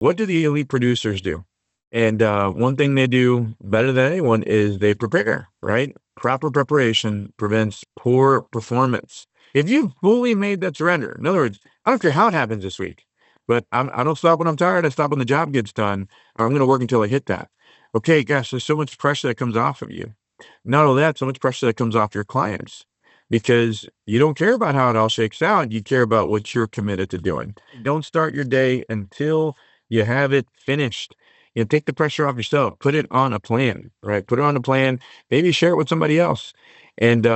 What do the elite producers do? And one thing they do better than anyone is they prepare, right? Proper preparation prevents poor performance. If you fully made that surrender, in other words, I don't care how it happens this week, but I don't stop when I'm tired. I stop when the job gets done, or I'm going to work until I hit that. Okay, gosh, there's so much pressure that comes off of you. Not only that, so much pressure that comes off your clients because you don't care about how it all shakes out. You care about what you're committed to doing. Don't start your day until you have it finished. Take the pressure off yourself. Put it on a plan, right? Put it on a plan. Maybe share it with somebody else. And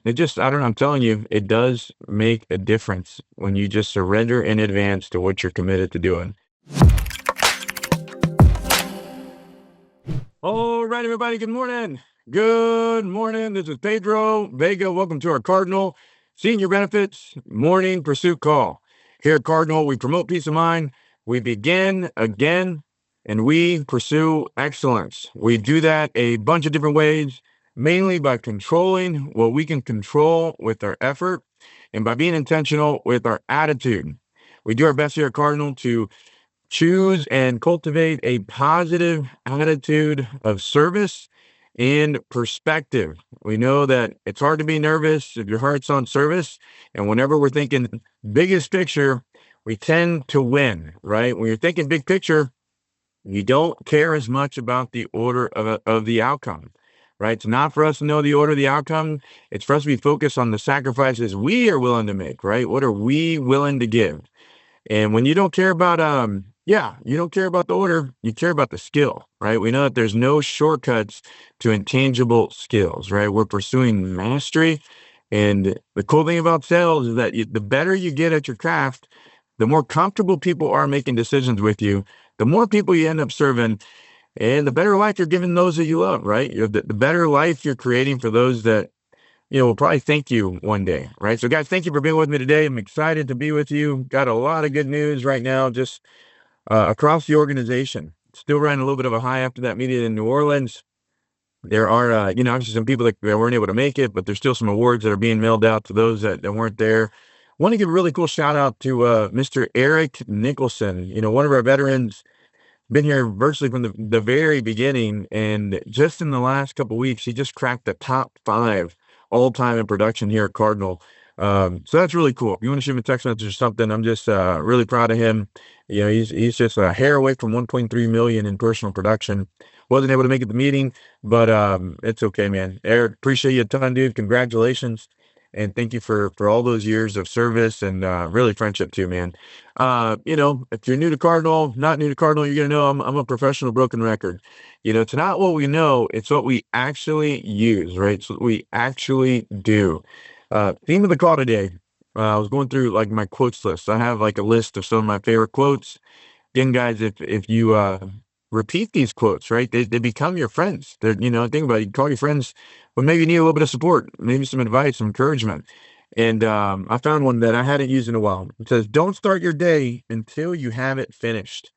it just, I don't know, I'm telling you, it does make a difference when you just surrender in advance to what you're committed to doing. All right, everybody. Good morning. Good morning. This is Pedro Vega. Welcome to our Cardinal Senior Benefits Morning Pursuit Call. Here at Cardinal, we promote peace of mind. We begin again, and we pursue excellence. We do that a bunch of different ways, mainly by controlling what we can control with our effort and by being intentional with our attitude. We do our best here at Cardinal to choose and cultivate a positive attitude of service and perspective. We know that it's hard to be nervous if your heart's on service. And whenever we're thinking biggest picture, we tend to win, right? When you're thinking big picture, you don't care as much about the order of the outcome, right? It's not for us to know the order of the outcome. It's for us to be focused on the sacrifices we are willing to make, right? What are we willing to give? And when you don't care about, you don't care about the order, you care about the skill, right? We know that there's no shortcuts to intangible skills, right? We're pursuing mastery. And the cool thing about sales is that the better you get at your craft, the more comfortable people are making decisions with you, the more people you end up serving, and the better life you're giving those that you love, right? The better life you're creating for those that we'll probably thank you one day, right? So, guys, thank you for being with me today. I'm excited to be with you. Got a lot of good news right now, just across the organization. Still running a little bit of a high after that meeting in New Orleans. There are, obviously some people that weren't able to make it, but there's still some awards that are being mailed out to those that weren't there. Want to give a really cool shout out to Mr. Eric Nicholson. One of our veterans, been here virtually from the very beginning, and just in the last couple of weeks, he just cracked the top 5 all time in production here at Cardinal. So that's really cool. If you want to shoot him a text message or something, I'm just really proud of him. He's just a hair away from 1.3 million in personal production. Wasn't able to make it the meeting, but it's okay, man. Eric, appreciate you a ton, dude. Congratulations. And thank you for all those years of service and really friendship too, man. If you're new to Cardinal, not new to Cardinal, you're gonna know I'm a professional broken record. It's not what we know, it's what we actually use, right? It's what we actually do. Theme of the call today. I was going through like my quotes list. I have like a list of some of my favorite quotes. Again, guys, if you repeat these quotes, right, they become your friends. Think about it. You call your friends, but maybe you need a little bit of support, maybe some advice, some encouragement. And I found one that I hadn't used in a while. It says, "Don't start your day until you have it finished."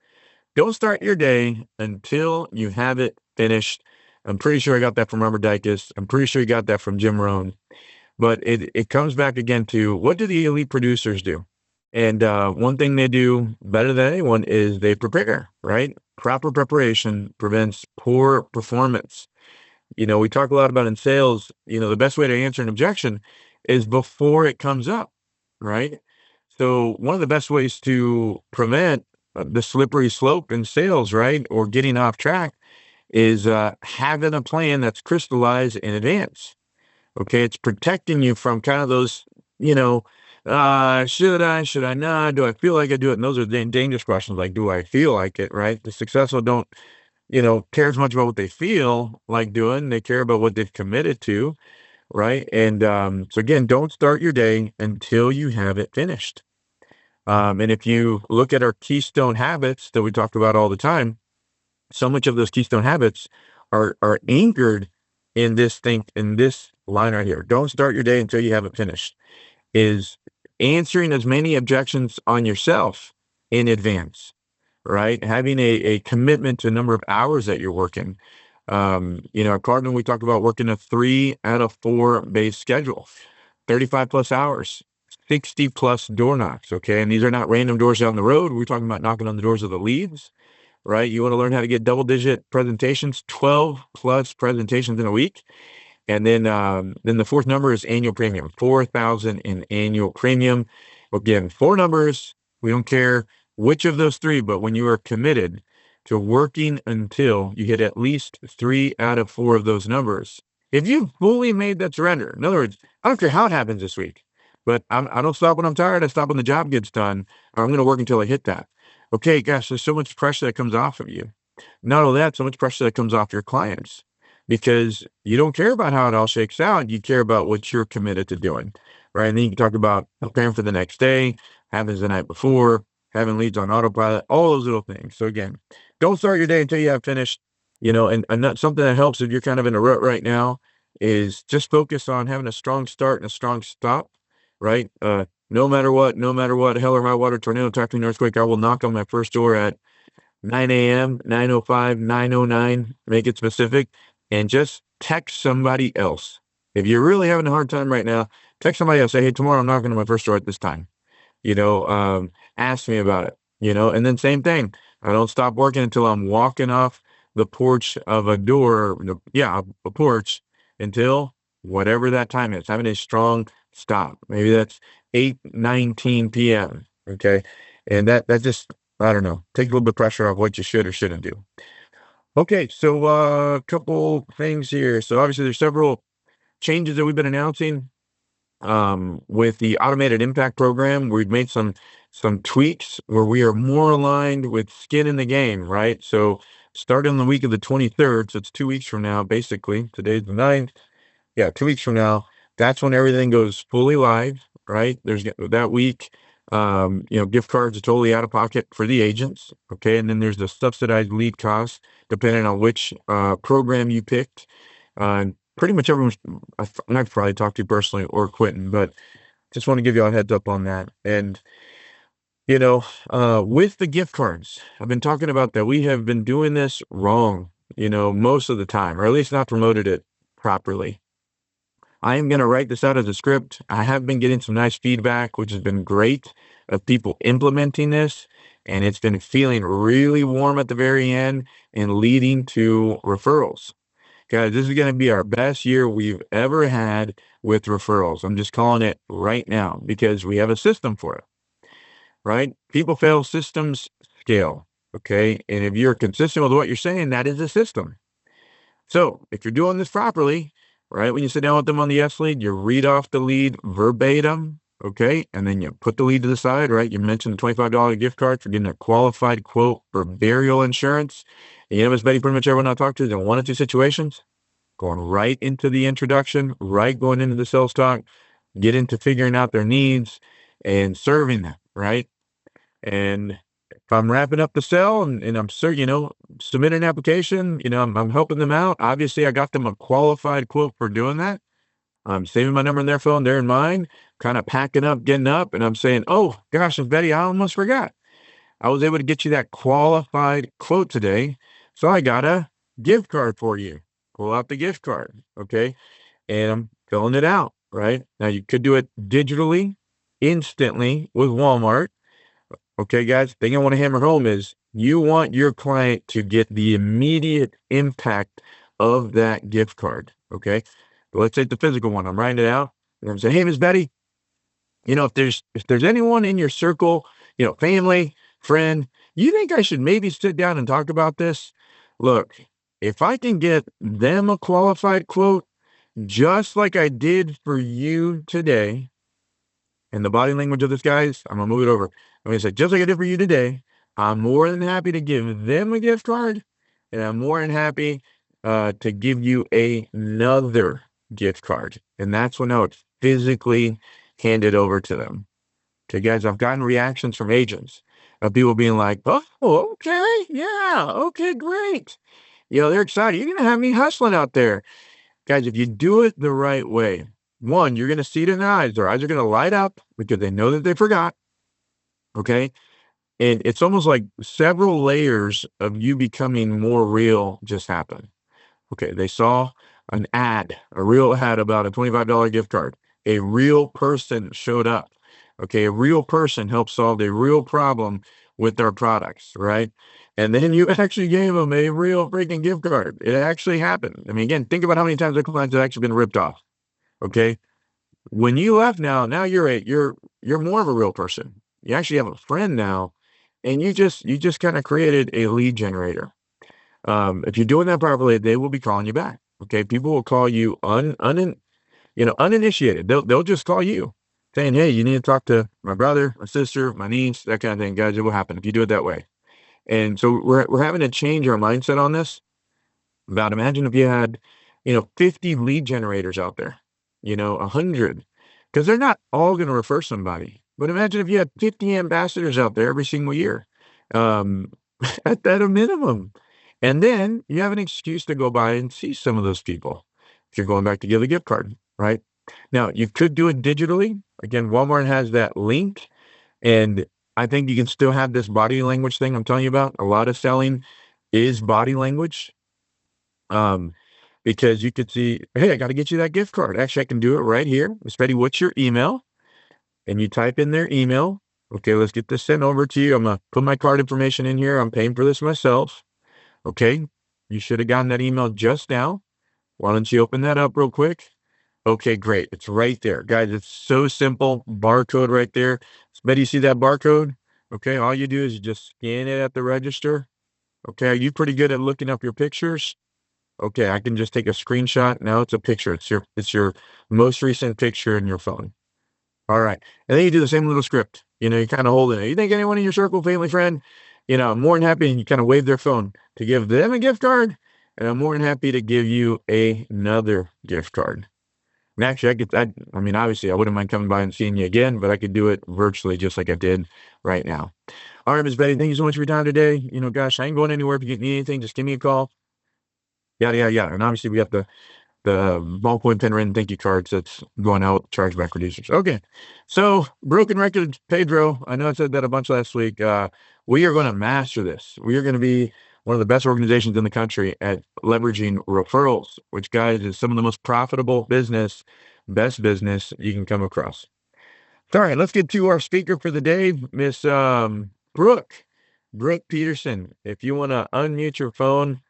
Don't start your day until you have it finished. I'm pretty sure I got that from Robert Dykes. I'm pretty sure you got that from Jim Rohn. But it comes back again to, what do the elite producers do? And one thing they do better than anyone is they prepare, right? Proper preparation prevents poor performance. We talk a lot about in sales, the best way to answer an objection is before it comes up, right? So one of the best ways to prevent the slippery slope in sales, right, or getting off track is having a plan that's crystallized in advance. Okay, it's protecting you from kind of those, should I not? Do I feel like I do it? And those are dangerous questions. Like, do I feel like it? Right? The successful don't, care as much about what they feel like doing. They care about what they've committed to, right? And so again, don't start your day until you have it finished. And if you look at our keystone habits that we talk about all the time, so much of those keystone habits are anchored in this line right here. Don't start your day until you have it finished. Is answering as many objections on yourself in advance, right? Having a commitment to a number of hours that you're working. At Cardinal, we talk about working a 3 out of 4 base schedule, 35 plus hours. 60 plus door knocks. Okay. And these are not random doors down the road. We're talking about knocking on the doors of the leads, right? You want to learn how to get double digit presentations, 12 plus presentations in a week. And then the fourth number is annual premium, 4,000 in annual premium. Again, four numbers. We don't care which of those three, but when you are committed to working until you hit at least 3 out of 4 of those numbers, if you fully made that surrender, in other words, I don't care how it happens this week, but I don't stop when I'm tired. I stop when the job gets done, or I'm going to work until I hit that. Okay, gosh, there's so much pressure that comes off of you. Not only that, so much pressure that comes off your clients because you don't care about how it all shakes out. You care about what you're committed to doing, right? And then you can talk about preparing for the next day, happens the night before, having leads on autopilot, all those little things. So again, don't start your day until you have finished, and not something that helps if you're kind of in a rut right now is just focus on having a strong start and a strong stop, right? No matter what, hell or high water, tornado, typhoon, earthquake, I will knock on my first door at 9 a.m., 9:05, 9:09, make it specific, and just text somebody else. If you're really having a hard time right now, text somebody else. Say, hey, tomorrow I'm knocking on my first door at this time. Ask me about it, and then same thing. I don't stop working until I'm walking off the porch of a door, a porch until whatever that time is, having a strong stop. Maybe that's 8:19 p.m. Okay. And that just, I don't know, take a little bit of pressure off what you should or shouldn't do. Okay. So, a couple things here. So obviously there's several changes that we've been announcing with the automated impact program. We've made some tweaks where we are more aligned with skin in the game, right? So starting on the week of the 23rd, so it's 2 weeks from now, basically. Today's the 9th. Yeah, 2 weeks from now, that's when everything goes fully live, right? There's that week, gift cards are totally out of pocket for the agents. Okay. And then there's the subsidized lead cost, depending on which program you picked. And pretty much everyone I've probably talked to personally or Quentin, but just want to give you a heads up on that. And, with the gift cards, I've been talking about that. We have been doing this wrong, most of the time, or at least not promoted it properly. I am going to write this out as a script. I have been getting some nice feedback, which has been great of people implementing this. And it's been feeling really warm at the very end and leading to referrals. Guys, this is going to be our best year we've ever had with referrals. I'm just calling it right now because we have a system for it, right? People fail, systems scale. Okay. And if you're consistent with what you're saying, that is a system. So if you're doing this properly, right, when you sit down with them on the yes lead, you read off the lead verbatim, okay, and then you put the lead to the side, right? You mentioned the $25 gift card for getting a qualified quote for burial insurance. And Miss Betty, pretty much everyone I talk to is in one of two situations, going right into the introduction, right going into the sales talk, get into figuring out their needs and serving them, right? And if I'm wrapping up the sell and I'm submit an application, I'm helping them out. Obviously, I got them a qualified quote for doing that. I'm saving my number in their phone, they're in mine, kind of packing up, getting up, and I'm saying, oh, gosh, Miss Betty, I almost forgot. I was able to get you that qualified quote today. So I got a gift card for you. Pull out the gift card, okay? And I'm filling it out, right? Now, you could do it digitally, instantly with Walmart. Okay, guys, the thing I want to hammer home is you want your client to get the immediate impact of that gift card. Okay. But let's take the physical one. I'm writing it out. And I'm saying, hey, Miss Betty, if there's anyone in your circle, family, friend, you think I should maybe sit down and talk about this? Look, if I can get them a qualified quote, just like I did for you today, and the body language of this, guys, I'm going to move it over. I'm going to say, just like I did for you today, I'm more than happy to give them a gift card, and I'm more than happy to give you another gift card. And that's when I would physically hand it over to them. Okay, guys, I've gotten reactions from agents of people being like, oh, okay, yeah, okay, great. They're excited. You're going to have me hustling out there. Guys, if you do it the right way, one, you're going to see it in their eyes. Their eyes are going to light up because they know that they forgot. Okay. And it's almost like several layers of you becoming more real just happened. Okay. They saw an ad, a real ad about a $25 gift card. A real person showed up. Okay, a real person helped solve a real problem with our products, right? And then you actually gave them a real freaking gift card. It actually happened. I mean, again, think about how many times our clients have actually been ripped off. Okay, when you left now you're more of a real person. You actually have a friend now, and you just kind of created a lead generator. If you're doing that properly, they will be calling you back. Okay, people will call you uninitiated. They'll just call you saying, "Hey, you need to talk to my brother, my sister, my niece, that kind of thing." Guys, it will happen if you do it that way. And so we're having to change our mindset on this. About imagine if you had, 50 lead generators out there, 100, because they're not all going to refer somebody. But imagine if you had 50 ambassadors out there every single year, um, at a minimum. And then you have an excuse to go by and see some of those people if you're going back to give a gift card, right? Now, you could do it digitally. Again, Walmart has that link, and I think you can still have this body language thing I'm telling you about. A lot of selling is body language. Um, because you could see, hey, I got to get you that gift card. Actually, I can do it right here. Miss Betty, what's your email? And you type in their email. Okay, let's get this sent over to you. I'm gonna put my card information in here. I'm paying for this myself. Okay, you should have gotten that email just now. Why don't you open that up real quick? Okay, great. It's right there, guys. It's so simple. Barcode right there. Miss Betty, you see that barcode? Okay, all you do is you just scan it at the register. Okay, are you pretty good at looking up your pictures? Okay, I can just take a screenshot. Now it's a picture. It's your most recent picture in your phone. All right. And then you do the same little script. You kind of hold it. You think anyone in your circle, family, friend, I'm more than happy, and you kind of wave their phone to give them a gift card. And I'm more than happy to give you another gift card. And actually, I mean, obviously, I wouldn't mind coming by and seeing you again, but I could do it virtually just like I did right now. All right, Ms. Betty, thank you so much for your time today. Gosh, I ain't going anywhere. If you need anything, just give me a call. Yeah, yeah, yeah. And obviously, we got the ballpoint pen written thank you cards that's going out chargeback reducers. Okay. So broken record, Pedro. I know I said that a bunch last week. We are going to master this. We are going to be one of the best organizations in the country at leveraging referrals, which, guys, is some of the most profitable best business you can come across. All right, let's get to our speaker for the day, Miss Brooke Peterson. If you want to unmute your phone.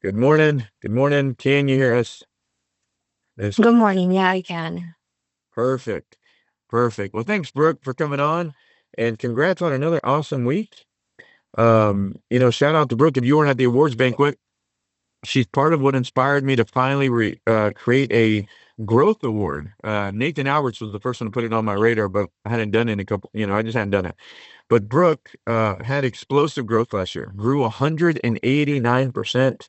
Good morning. Good morning. Can you hear us? Good morning. Yeah, I can. Perfect. Perfect. Well, thanks, Brooke, for coming on, and congrats on another awesome week. Shout out to Brooke. If you weren't at the awards banquet, she's part of what inspired me to finally create a growth award. Nathan Alberts was the first one to put it on my radar, but I hadn't done it in a couple, I just hadn't done it. But Brooke had explosive growth last year, grew 189%,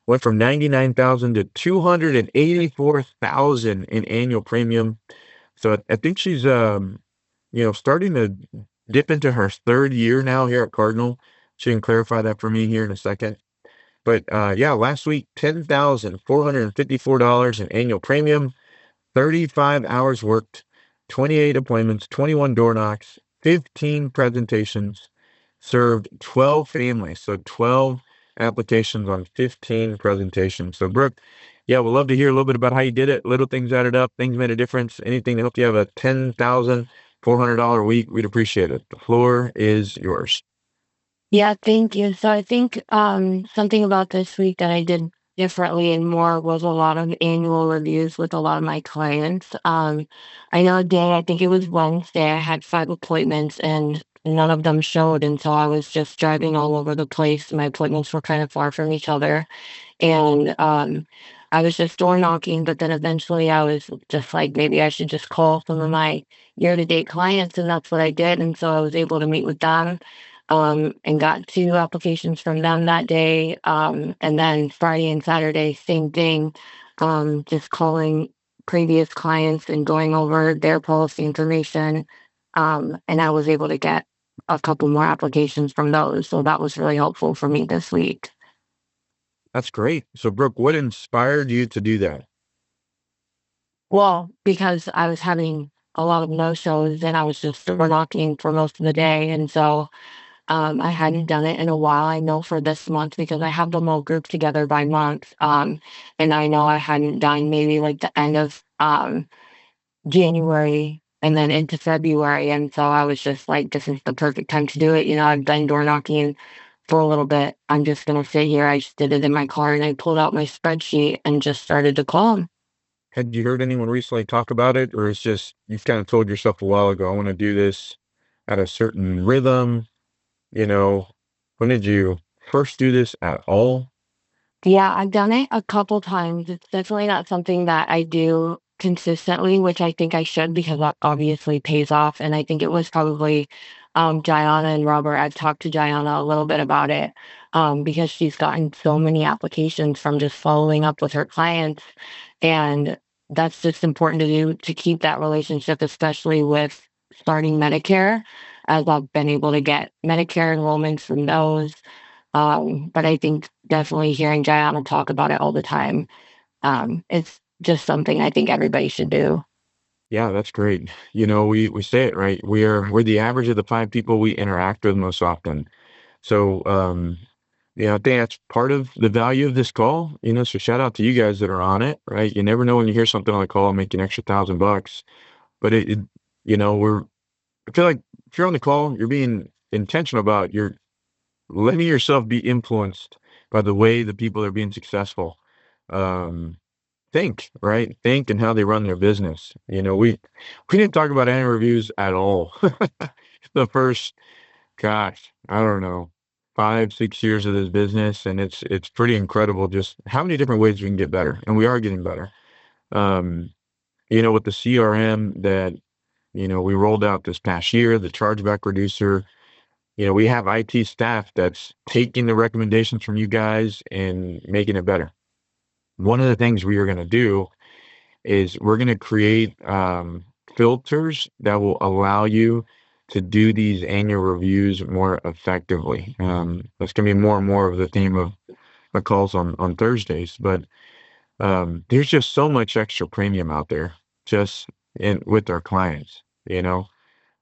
went from 99,000 to 284,000 in annual premium. So I think she's starting to dip into her third year now here at Cardinal. She can clarify that for me here in a second. But yeah, last week, $10,454 in annual premium, 35 hours worked, 28 appointments, 21 door knocks, 15 presentations, served 12 families. So 12 applications on 15 presentations. So Brooke, yeah, we'd love to hear a little bit about how you did it. Little things added up, things made a difference. Anything to help you have a $10,400 week, we'd appreciate it. The floor is yours. Yeah, thank you. So I think something about this week that I did differently and more was a lot of annual reviews with a lot of my clients. I know a day, I think it was Wednesday, I had 5 appointments and none of them showed. And so I was just driving all over the place. My appointments were kind of far from each other. And I was just door knocking, but then eventually I was just like, maybe I should just call some of my year-to-date clients, and that's what I did. And so I was able to meet with them, and got 2 applications from them that day. And then Friday and Saturday, same thing, just calling previous clients and going over their policy information. And I was able to get a couple more applications from those. So that was really helpful for me this week. That's great. So Brooke, what inspired you to do that? Well, because I was having a lot of no-shows and I was just door knocking for most of the day. And so I hadn't done it in a while. I know for this month because I have them all grouped together by month. And I know I hadn't done maybe like the end of January and then into February. And so I was just like, this is the perfect time to do it. You know, I've been door knocking for a little bit. I'm just going to sit here. I just did it in my car and I pulled out my spreadsheet and just started to call them. Had you heard anyone recently talk about it, or it's just you've kind of told yourself a while ago, I want to do this at a certain rhythm? You know, when did you first do this at all? Yeah, I've done it a couple times. It's definitely not something that I do consistently, which I think I should because that obviously pays off. And I think it was probably Gianna and Robert. I've talked to Gianna a little bit about it because she's gotten so many applications from just following up with her clients. And that's just important to do to keep that relationship, especially with starting Medicare, as I've been able to get Medicare enrollments from those. But I think definitely hearing Gianna talk about it all the time, it's just something I think everybody should do. Yeah, that's great. You know, we say it right. We're the average of the five people we interact with most often. So, I think that's part of the value of this call. So shout out to you guys that are on it, right? You never know when you hear something on the call, make an extra $1,000, but we're I feel like if you're on the call, you're being intentional about you're letting yourself be influenced by the way the people are being successful. Um, right? Think and how they run their business. We didn't talk about annual reviews at all. The first, gosh, I don't know, 5, 6 years of this business, and it's pretty incredible just how many different ways we can get better, and we are getting better. Um, with the CRM that we rolled out this past year, the chargeback reducer. We have IT staff that's taking the recommendations from you guys and making it better. One of the things we are going to do is we're going to create filters that will allow you to do these annual reviews more effectively. That's going to be more and more of the theme of my calls on Thursdays. But there's just so much extra premium out there just with our clients, you know.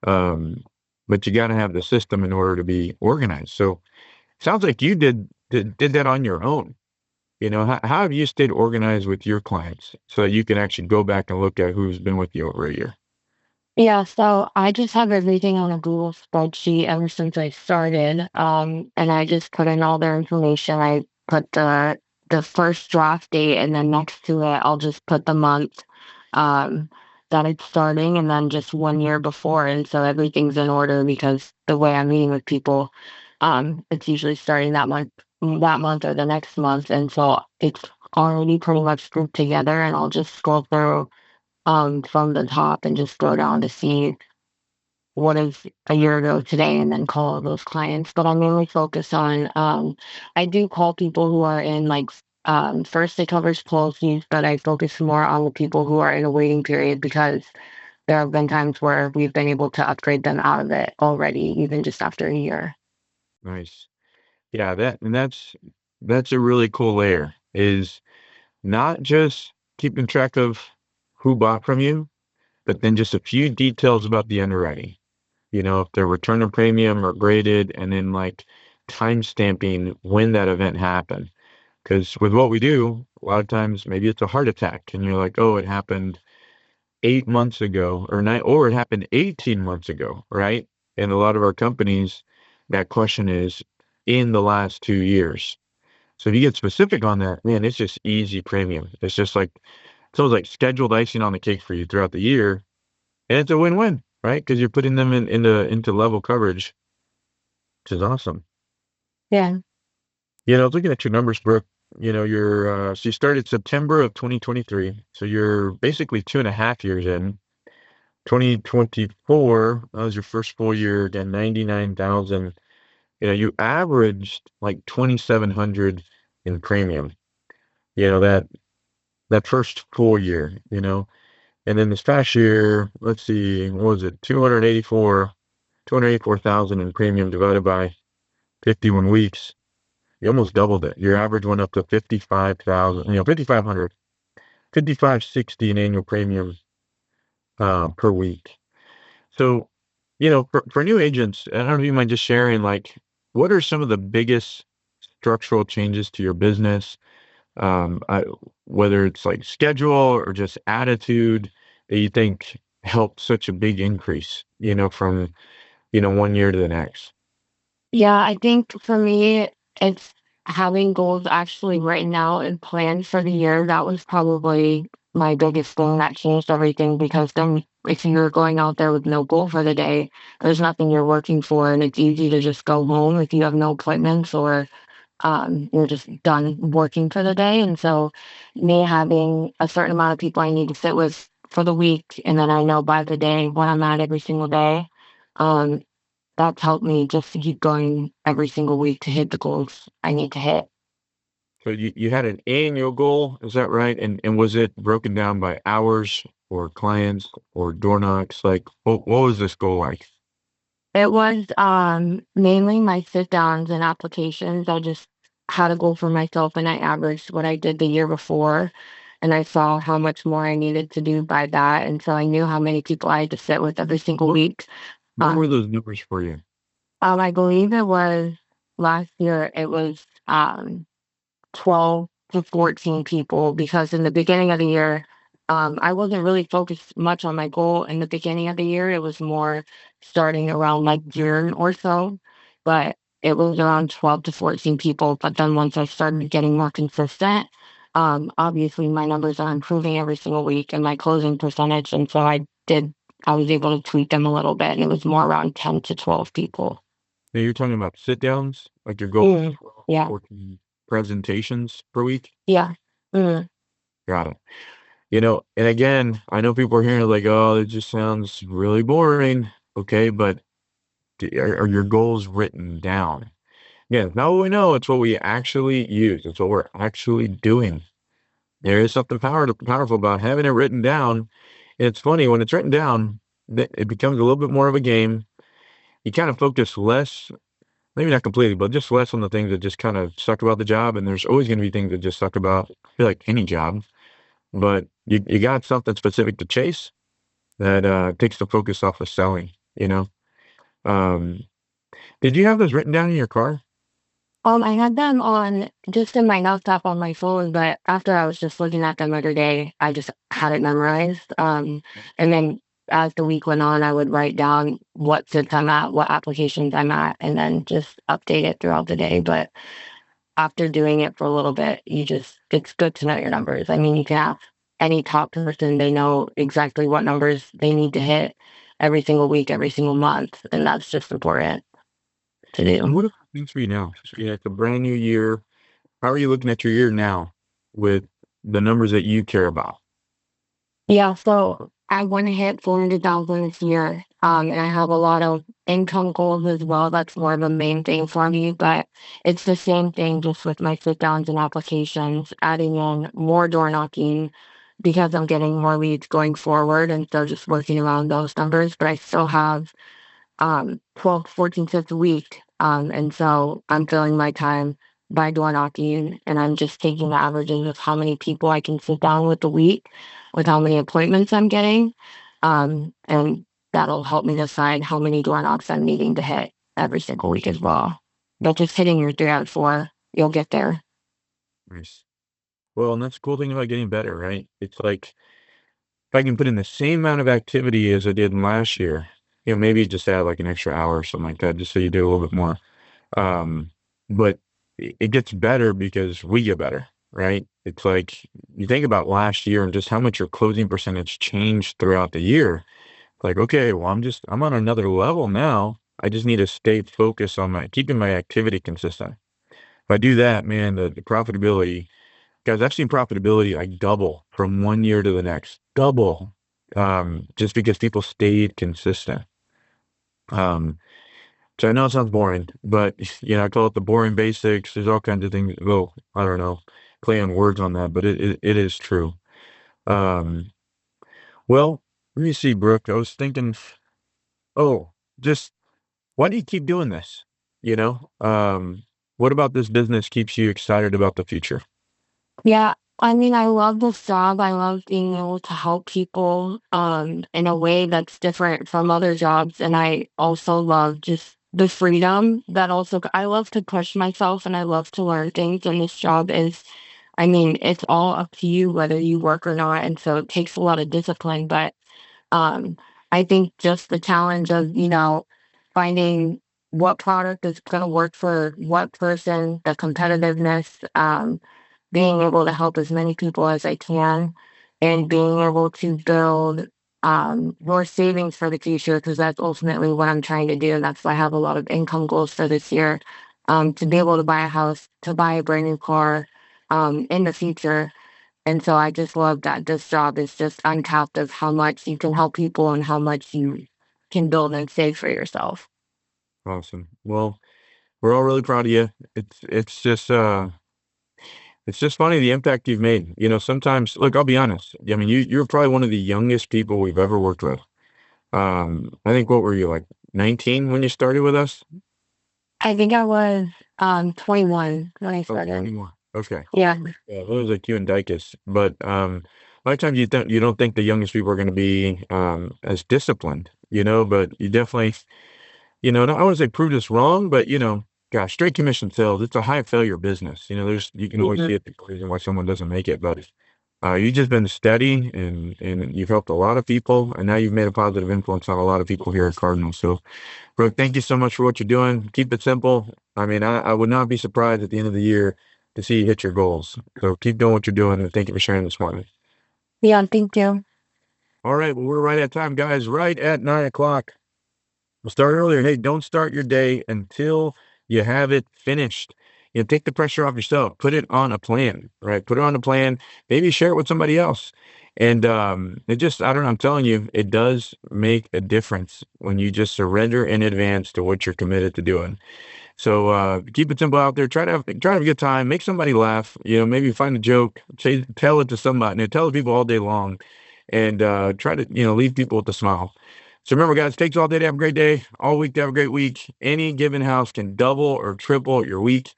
Um, but you got to have the system in order to be organized. So sounds like you did that on your own. How have you stayed organized with your clients so that you can actually go back and look at who's been with you over a year? Yeah, so I just have everything on a Google spreadsheet ever since I started. And I just put in all their information. I put the first draft date and then next to it I'll just put the month um that it's starting and then just 1 year before. And so everything's in order because the way I'm meeting with people, it's usually starting that month or the next month. And so it's already pretty much grouped together and I'll just scroll through from the top and just go down to see what is a year ago today and then call those clients. But I mainly focus on, I do call people who are in like, first it covers policies, but I focus more on the people who are in a waiting period because there have been times where we've been able to upgrade them out of it already, even just after a year. Nice. Yeah, that's a really cool layer is not just keeping track of who bought from you, but then just a few details about the underwriting. If their return of premium or graded, and then like time stamping when that event happened. Because with what we do, a lot of times maybe it's a heart attack, and you're like, oh, it happened 8 months ago, or nine, or it happened 18 months ago, right? And a lot of our companies, that question is in the last 2 years. So if you get specific on that, man, it's just easy premium. It's just like it's almost like scheduled icing on the cake for you throughout the year, and it's a win-win, right? Because you're putting them into level coverage, which is awesome. Yeah. I was looking at your numbers, Brooke. So you started September of 2023, so you're basically 2.5 years in. 2024, that was your first full year, again, 99,000. You averaged like 2,700 in premium. That first full year. And then this past year, let's see, what was it? 284,000 in premium divided by 51 weeks. You almost doubled it. Your average went up to 55,000, 5,500, 5,560 in annual premium per week. So, for new agents, I don't know if you mind just sharing, like, what are some of the biggest structural changes to your business? Um, I, Whether it's like schedule or just attitude that you think helped such a big increase, from, 1 year to the next? Yeah, I think for me, it's having goals actually written out and planned for the year. That was probably my biggest thing that changed everything because then if you're going out there with no goal for the day, there's nothing you're working for, and it's easy to just go home if you have no appointments or you're just done working for the day. And so, me having a certain amount of people I need to sit with for the week, and then I know by the day what I'm at every single day. Um, that's helped me just to keep going every single week to hit the goals I need to hit. So you had an annual goal, is that right? And was it broken down by hours or clients or door knocks? Like, what was this goal like? It was mainly my sit downs and applications. I just had a goal for myself and I averaged what I did the year before. And I saw how much more I needed to do by that. And so I knew how many people I had to sit with every single What week. what Um, were those numbers for you? I believe it was last year, it was 12 to 14 people because in the beginning of the year, I wasn't really focused much on my goal in the beginning of the year. It was more starting around like June or so, but it was around 12 to 14 people. But then once I started getting more consistent, obviously my numbers are improving every single week and my closing percentage. And so I was able to tweak them a little bit and it was more around 10 to 12 people. Now you're talking about sit downs, like your goal is Mm, 12 to yeah. 14 presentations per week? Yeah. Mm. Got it. And again, I know people are hearing it like, oh, it just sounds really boring. Okay, but are your goals written down? Yeah, now we know it's what we actually use. It's what we're actually doing. There is something powerful about having it written down. It's funny when it's written down, it becomes a little bit more of a game. You kind of focus less, maybe not completely, but just less on the things that just kind of suck about the job. And there's always going to be things that just suck about, I feel like any job. But you got something specific to chase that takes the focus off of selling, you know? Um, did you have those written down in your car? I had them on just in my notes app on my phone, but after I was just looking at them every day, I just had it memorized. And then as the week went on, I would write down what sits I'm at, what applications I'm at, and then just update it throughout the day. But after doing it for a little bit, it's good to know your numbers. I mean, you can ask any top person, they know exactly what numbers they need to hit every single week, every single month. And that's just important to And do. what are things for you now? It's a brand new year. How are you looking at your year now with the numbers that you care about? Yeah, so I want to hit 400,000 this year. And I have a lot of income goals as well. That's more of a main thing for me, but it's the same thing just with my sit downs and applications, adding in more door knocking because I'm getting more leads going forward. And so just working around those numbers, but I still have 12 to 14 shifts a week. And so I'm filling my time by door knocking and I'm just taking the averages of how many people I can sit down with a week with how many appointments I'm getting. And that'll help me decide how many door knocks I'm needing to hit every single week as well. But just hitting your 3 out of 4, you'll get there. Nice. Well, and that's the cool thing about getting better, right? It's like if I can put in the same amount of activity as I did last year, maybe just add like an extra hour or something like that, just so you do a little bit more. Um, but it gets better because we get better, right? It's like you think about last year and just how much your closing percentage changed throughout the year. Like, okay, well, I'm on another level now. I just need to stay focused on keeping my activity consistent. If I do that, man, the profitability, guys, I've seen profitability like double from 1 year to the next, double, just because people stayed consistent. Um, so I know it sounds boring, but I call it the boring basics. There's all kinds of things. Well, I don't know, play on words on that, but it is true. Um, well, let me see, Brooke. I was thinking, oh, just why do you keep doing this? You know, what about this business keeps you excited about the future? Yeah, I mean, I love this job. I love being able to help people in a way that's different from other jobs. And I also love just the freedom that also I love to push myself and I love to learn things. And this job is, I mean, it's all up to you whether you work or not. And so it takes a lot of discipline, but Um, I think just the challenge of, finding what product is going to work for what person, the competitiveness, being able to help as many people as I can, and being able to build more savings for the future, because that's ultimately what I'm trying to do. And that's why I have a lot of income goals for this year, to be able to buy a house, to buy a brand new car in the future. And so I just love that this job is just uncapped of how much you can help people and how much you can build and save for yourself. Awesome. Well, we're all really proud of you. It's just funny the impact you've made. Sometimes, look, I'll be honest. I mean, you're probably one of the youngest people we've ever worked with. I think what were you like 19 when you started with us? I think I was 21 when I Oh, started. 21. Okay. Yeah. Yeah, it was like you and Dicus. But a lot of times you don't think the youngest people are going to be as disciplined, but you definitely, I don't want to say proved us wrong, but gosh, straight commission sales, it's a high failure business. You can always see it, the reason why someone doesn't make it, but you've just been steady and you've helped a lot of people, and now you've made a positive influence on a lot of people here at Cardinal. So, Brooke, thank you so much for what you're doing. Keep it simple. I mean, I would not be surprised at the end of the year to see you hit your goals. So keep doing what you're doing, and thank you for sharing this morning. Yeah, thank you. All right, well, we're right at time, guys. Right at 9 o'clock. We'll start earlier. Hey, don't start your day until you have it finished. Take the pressure off yourself. Put it on a plan, right? Put it on a plan. Maybe share it with somebody else. And it just, I don't know, I'm telling you, it does make a difference when you just surrender in advance to what you're committed to doing. So keep it simple out there. Try to have a good time. Make somebody laugh. Maybe find a joke. Tell it to somebody. Tell the people all day long, and try to leave people with a smile. So remember, guys, it takes all day to have a great day, all week to have a great week. Any given house can double or triple your week.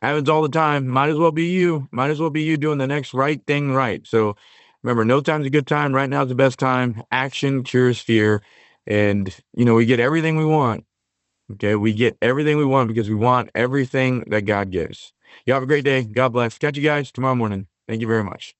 Happens all the time. Might as well be you. Might as well be you doing the next right thing right. So remember, no time's a good time. Right now is the best time. Action cures fear, and we get everything we want. Okay, we get everything we want because we want everything that God gives. You have a great day. God bless. Catch you guys tomorrow morning. Thank you very much.